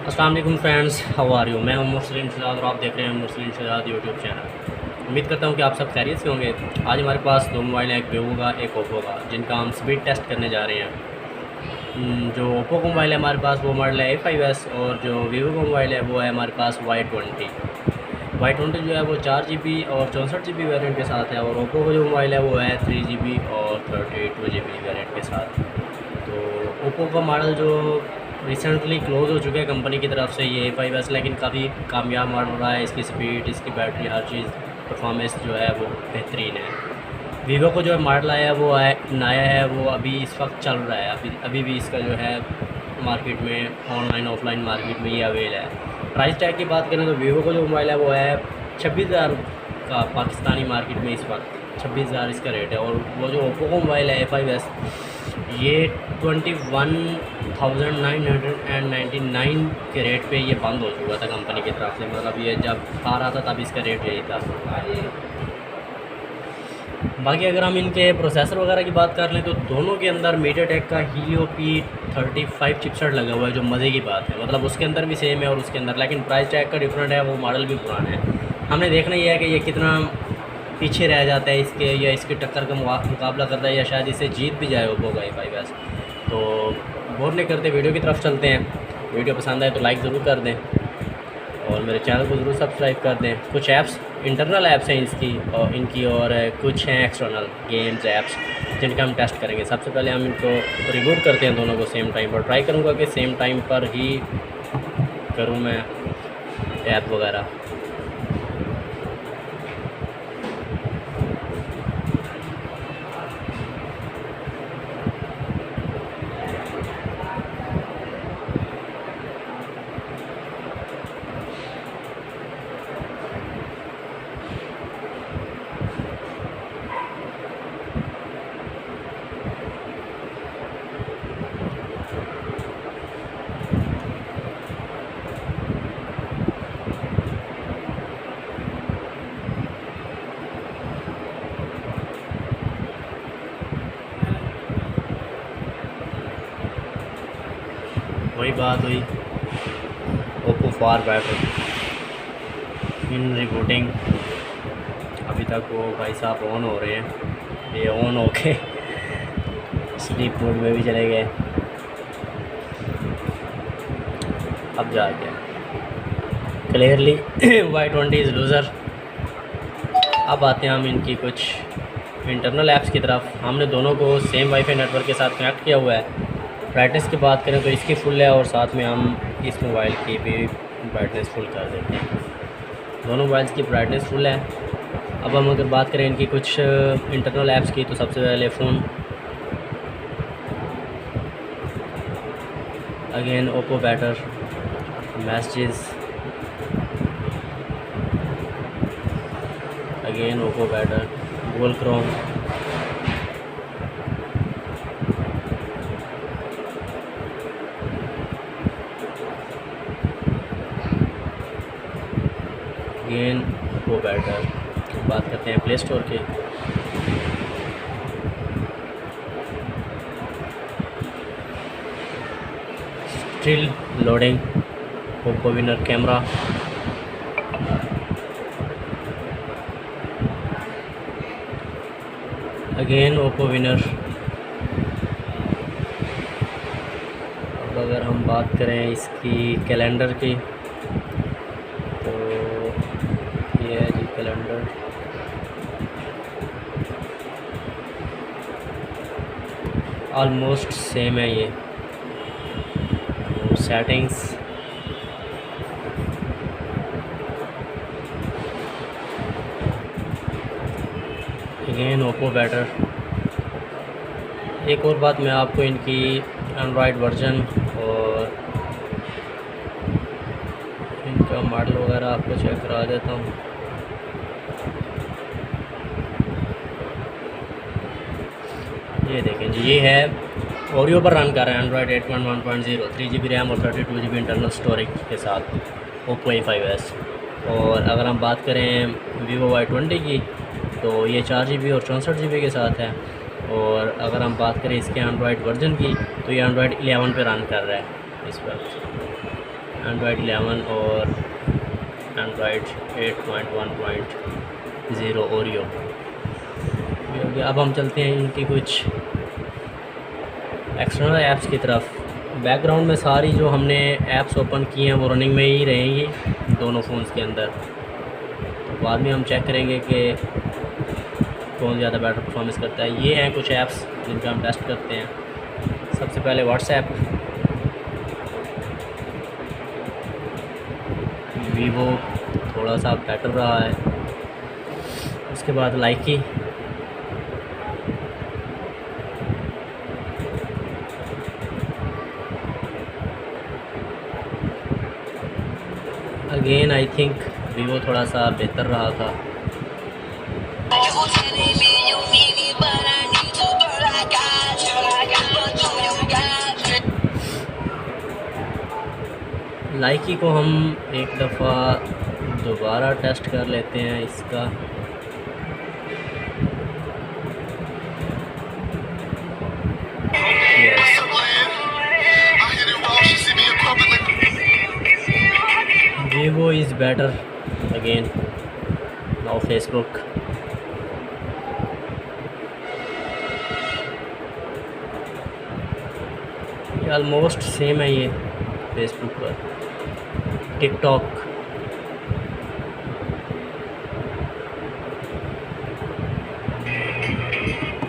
अस्सलाम वालेकुम friends, how are you. मैं हूं मुरसलीन शहजाद और आप देख रहे हैं मुरसलीन शहजाद यूट्यूब चैनल। उम्मीद करता हूं कि आप सब खैरियत से होंगे। आज हमारे पास दो मोबाइल हैं, एक वीवो का एक ओप्पो का, जिनका हम स्पीड टेस्ट करने जा रहे हैं। जो ओप्पो का मोबाइल है हमारे पास वो मॉडल है A5s और जो वीवो का मोबाइल है वो है हमारे पास Y20 जो है वो 4GB और 64GB वेरिएंट के साथ है, और ओप्पो का जो मोबाइल है वो है 3GB और 32GB वेरिएंट के साथ। तो ओप्पो का मॉडल जो रिसेंटली क्लोज़ हो चुका है कंपनी की तरफ से ये A5s, लेकिन काफ़ी कामयाब मॉडल रहा है। इसकी स्पीड, इसकी बैटरी, हर चीज़ परफॉर्मेंस जो है वो बेहतरीन है। वीवो को जो मॉडल आया है वो नया है, वो अभी इस वक्त चल रहा है। अभी भी इसका जो है मार्केट में, ऑनलाइन ऑफलाइन मार्केट में ये अवेल है। प्राइस टैग की बात करें तो वीवो का जो मोबाइल है वो है 26,000 का पाकिस्तानी मार्केट में इस वक्त 26,000 इसका रेट है। और वो जो ओप्पो का मोबाइल है A5s ये 21,999 के रेट पे ये बंद हो चुका था कंपनी की तरफ से। मतलब ये जब आ रहा था तब इसका रेट यही था। बाकी अगर हम इनके प्रोसेसर वगैरह की बात कर लें तो दोनों के अंदर मीडियाटेक का Helio P35 चिपसेट लगा हुआ है, जो मज़े की बात है। मतलब उसके अंदर भी सेम है और उसके अंदर, लेकिन प्राइस टैग का डिफरेंट है, वो मॉडल भी पुराना है। हमने देखना ये है कि ये कितना पीछे रह जाता है इसके, या इसकी टक्कर का मुकाबला करता है, या शायद इससे जीत भी जाए ओप्पो का A5s। तो बोर नहीं करते, वीडियो की तरफ चलते हैं। वीडियो पसंद आए तो लाइक ज़रूर कर दें और मेरे चैनल को ज़रूर सब्सक्राइब कर दें। कुछ ऐप्स इंटरनल ऐप्स हैं इनकी और कुछ हैं एक्सटर्नल गेम्स ऐप्स जिनका हम टेस्ट करेंगे। सबसे पहले हम इनको रिबूट करते हैं दोनों को सेम टाइम पर। ट्राई करूँगा कि सेम टाइम पर ही करूँ मैं ऐप वगैरह। वही बात हुई, Oppo far better in rebooting. अभी तक वो भाई साहब ऑन हो रहे हैं, ये ऑन होके स्लीप मोड में भी चले गए। अब जा गया क्लियरली Y20 इज़ लूज़र। अब आते हैं हम इनकी कुछ इंटरनल ऐप्स की तरफ। हमने दोनों को सेम वाईफाई नेटवर्क के साथ कनेक्ट किया हुआ है। ब्राइटनेस की बात करें तो इसकी फुल है और साथ में हम इस मोबाइल की भी ब्राइटनेस फुल कर देते हैं। दोनों मोबाइल्स की ब्राइटनेस फुल है। अब हम अगर बात करें इनकी कुछ इंटरनल ऐप्स की तो सबसे पहले phone, again Oppo better, messages, again Oppo better, Google Chrome, again Oppo better. बात करते हैं प्ले स्टोर की। Still loading, Oppo winner camera, again Oppo winner. अब अगर हम बात करें इसकी कैलेंडर की तो ये है जी कैलेंडर। ऑलमोस्ट सेम है ये। Settings, again Oppo better. एक और बात मैं आपको इनकी एंड्रॉयड वर्जन और इनका मॉडल वगैरह आपको चेक करा देता हूँ। ये देखें जी, ये है ओरियो पर रन कर रहा है एंड्रॉयड 8.1.0, 3GB रैम और 32GB इंटरनल स्टोरेज के साथ ओप्पो A5s। और अगर हम बात करें वीवो Y20 की तो ये 4GB और 64GB के साथ है। और अगर हम बात करें इसके एंड्रॉयड वर्जन की तो ये एंड्रॉयड 11 पे रन कर रहा है इस वक्त। एंड्रॉयड 11 और एंड्रॉयड 8.1.0 ओरियो ये हो गया। अब हम चलते हैं इनकी कुछ एक्सटर्नल ऐप्स की तरफ। बैकग्राउंड में सारी जो हमने ऐप्स ओपन की हैं वो रनिंग में ही रहेंगी दोनों फ़ोन्स के अंदर। तो बाद में हम चेक करेंगे कि कौन ज़्यादा बेटर परफॉर्मेंस करता है। ये हैं कुछ ऐप्स जिनका हम टेस्ट करते हैं। सबसे पहले व्हाट्सएप, वीवो थोड़ा सा बेटर रहा है। उसके बाद लाइकी, अगेन आई थिंक वीवो थोड़ा सा बेहतर रहा था। लाइकी को हम एक दफ़ा दोबारा टेस्ट कर लेते हैं इसका। Vivo is better again. Now Facebook, ये ऑलमोस्ट सेम है। ये फेसबुक पर टिकटॉक,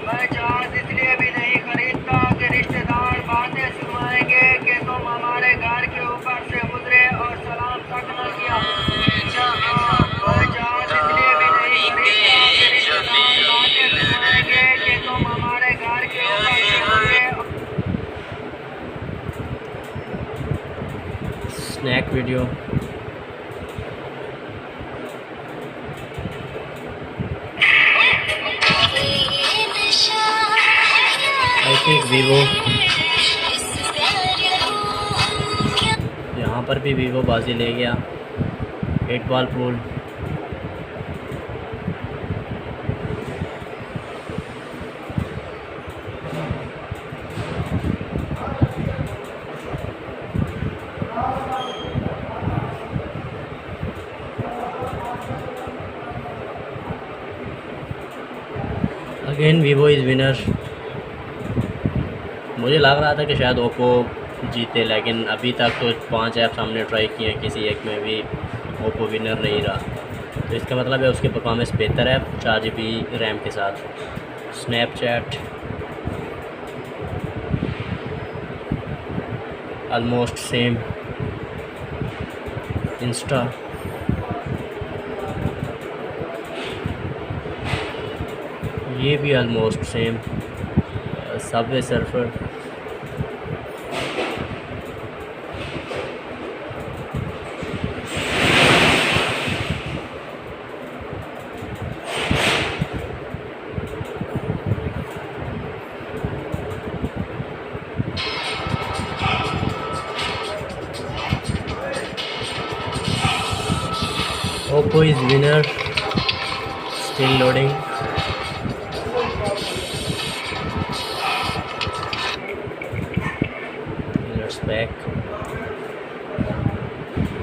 मैं जहाज इसलिए भी नहीं खरीदता कि रिश्तेदार बातें सुनाएंगे कि तुम हमारे घर के ऊपर से गुजरे और सलाम तक न किया। मैं जहाज इसलिए भी नहीं खरीदता कि रिश्तेदार बातें सुनाएंगे कि तुम हमारे घर के ऊपर से गुजरे। Snack video, I think Vivo, यहाँ पर भी वीवो बाजी ले गया। 8 ball pool, again Vivo is winner. मुझे लग रहा था कि शायद ओप्पो जीते, लेकिन अभी तक तो 5 ऐप्स हमने ट्राई किए हैं, किसी एक में भी ओप्पो विनर नहीं रहा। तो इसका मतलब है उसकी परफॉर्मेंस बेहतर है 4 GB रैम के साथ। Snapchat almost same. इंस्टा, ये भी almost same. Subway Surfer, Oppo is winner, still loading. Let's back,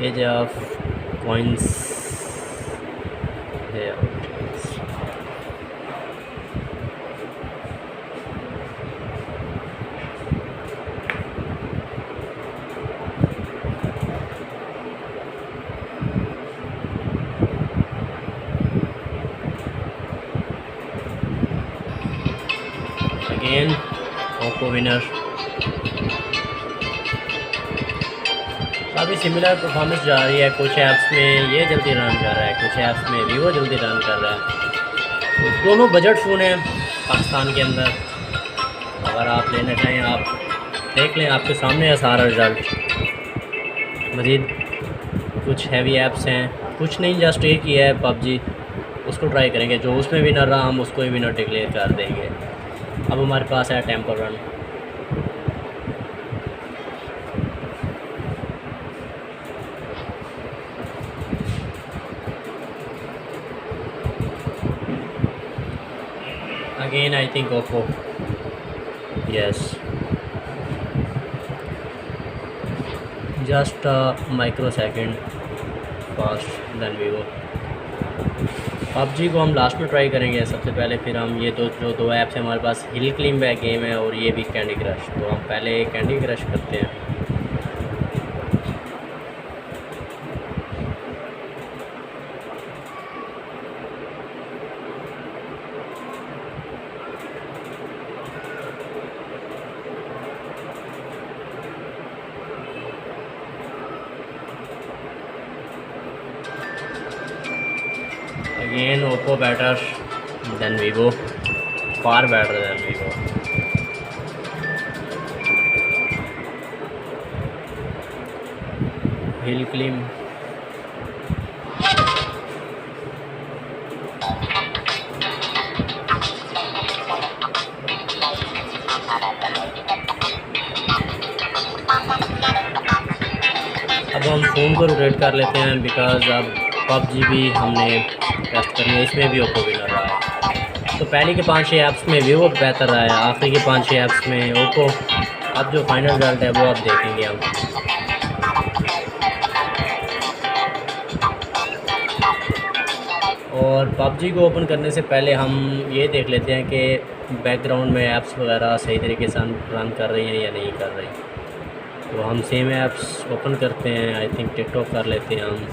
age of coins here. Again Oppo winner। काफ़ी सिमिलर परफॉर्मेंस जा रही है। कुछ ऐप्स में ये जल्दी रन कर रहा है, कुछ ऐप्स में वीवो जल्दी रन कर रहा है। तो दोनों बजट फ़ोन हैं पाकिस्तान के अंदर। अगर आप लेना चाहें आप देख लें, आपके सामने है सारा रिज़ल्ट। मज़ीद कुछ हैवी ऐप्स हैं, कुछ नहीं, जस्ट एक ही है पबजी, उसको ट्राई करेंगे। जो उसमें विनर रहा हम उसको ही विनर डिक्लेयर कर देंगे। अब हमारे पास है Temple Run. Again I think Oppo, yes। Just micro second fast then Vivo. PUBG को हम लास्ट में ट्राई करेंगे सबसे पहले, फिर हम ये दो ऐप्स हैं हमारे पास, हिल क्लीम बैक गेम है और ये भी कैंडी क्रश। तो हम पहले कैंडी क्रश करते हैं। Again, Oppo better than Vivo, far better than Vivo. Hill climb. अब हम फ़ोन को रोटेट कर लेते हैं बिकॉज़ अब पबजी भी हमने टेस्ट करनी है, इसमें भी ओप्पो विनर रहा है। तो पहले के 5-6 ऐप्स में वीवो बेहतर रहा है, आखिरी के 5-6 ऐप्स में ओप्पो। अब जो फाइनल रिजल्ट है वो अब देखेंगे हम। और पबजी को ओपन करने से पहले हम ये देख लेते हैं कि बैकग्राउंड में ऐप्स वगैरह सही तरीके से रन कर रही हैं या नहीं कर रही। तो हम सेम ऐप्स ओपन करते हैं, आई थिंक टिकटॉक कर लेते हैं हम।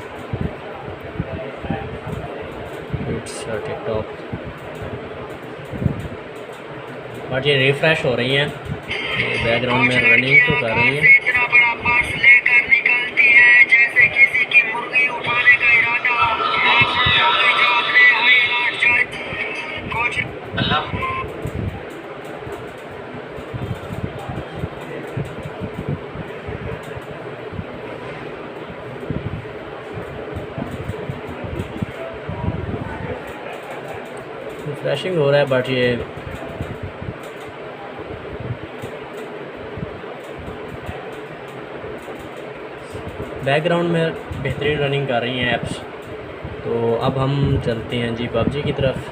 टिकटॉक, बट ये रिफ़्रेश हो रही हैं, बैकग्राउंड में रनिंग तो कर रही हैं। इतना बड़ा पर्स लेकर निकलती है जैसे किसी की मुर्गी उठाने का इरादा कुछ रिफ्रेशिंग हो रहा है, बट ये बैकग्राउंड में बेहतरीन रनिंग कर रही हैं ऐप्स। तो अब हम चलते हैं जी पबजी की तरफ।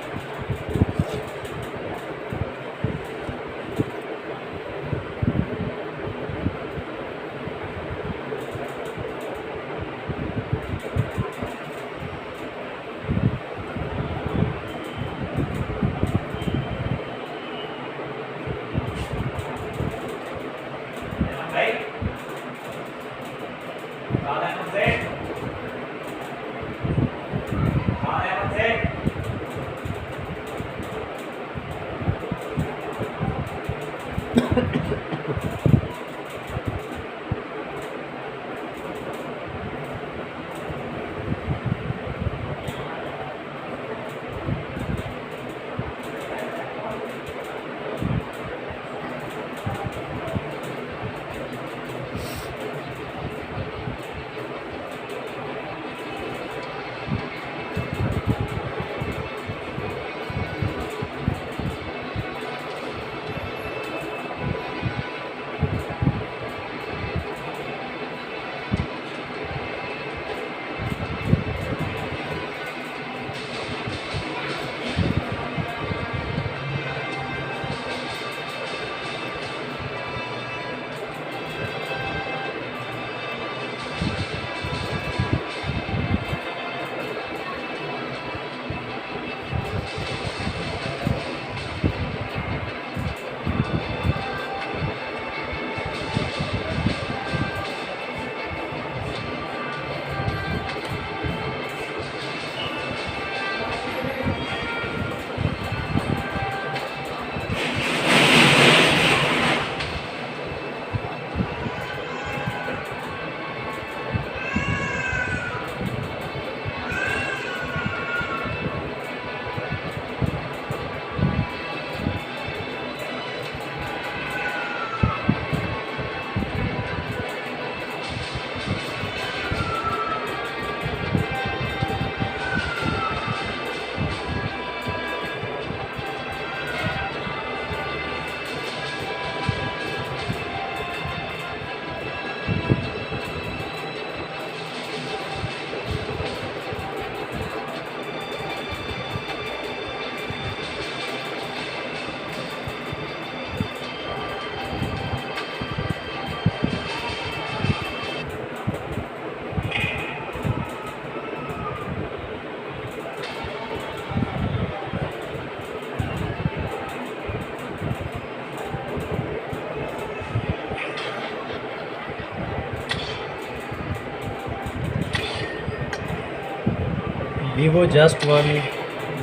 Vivo just one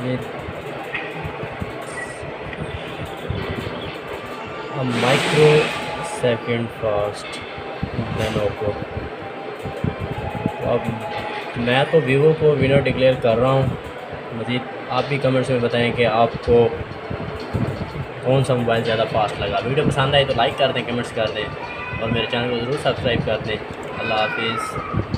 with a microsecond fast than Oppo। अब मैं तो वीवो को विनर डिक्लेयर कर रहा हूँ। मज़ीद आप भी कमेंट्स में बताएं कि आपको कौन सा मोबाइल ज़्यादा फास्ट लगा। वीडियो पसंद आए तो लाइक कर दें, कमेंट्स कर दें और मेरे चैनल को ज़रूर सब्सक्राइब कर दें। अल्लाह हाफिज़।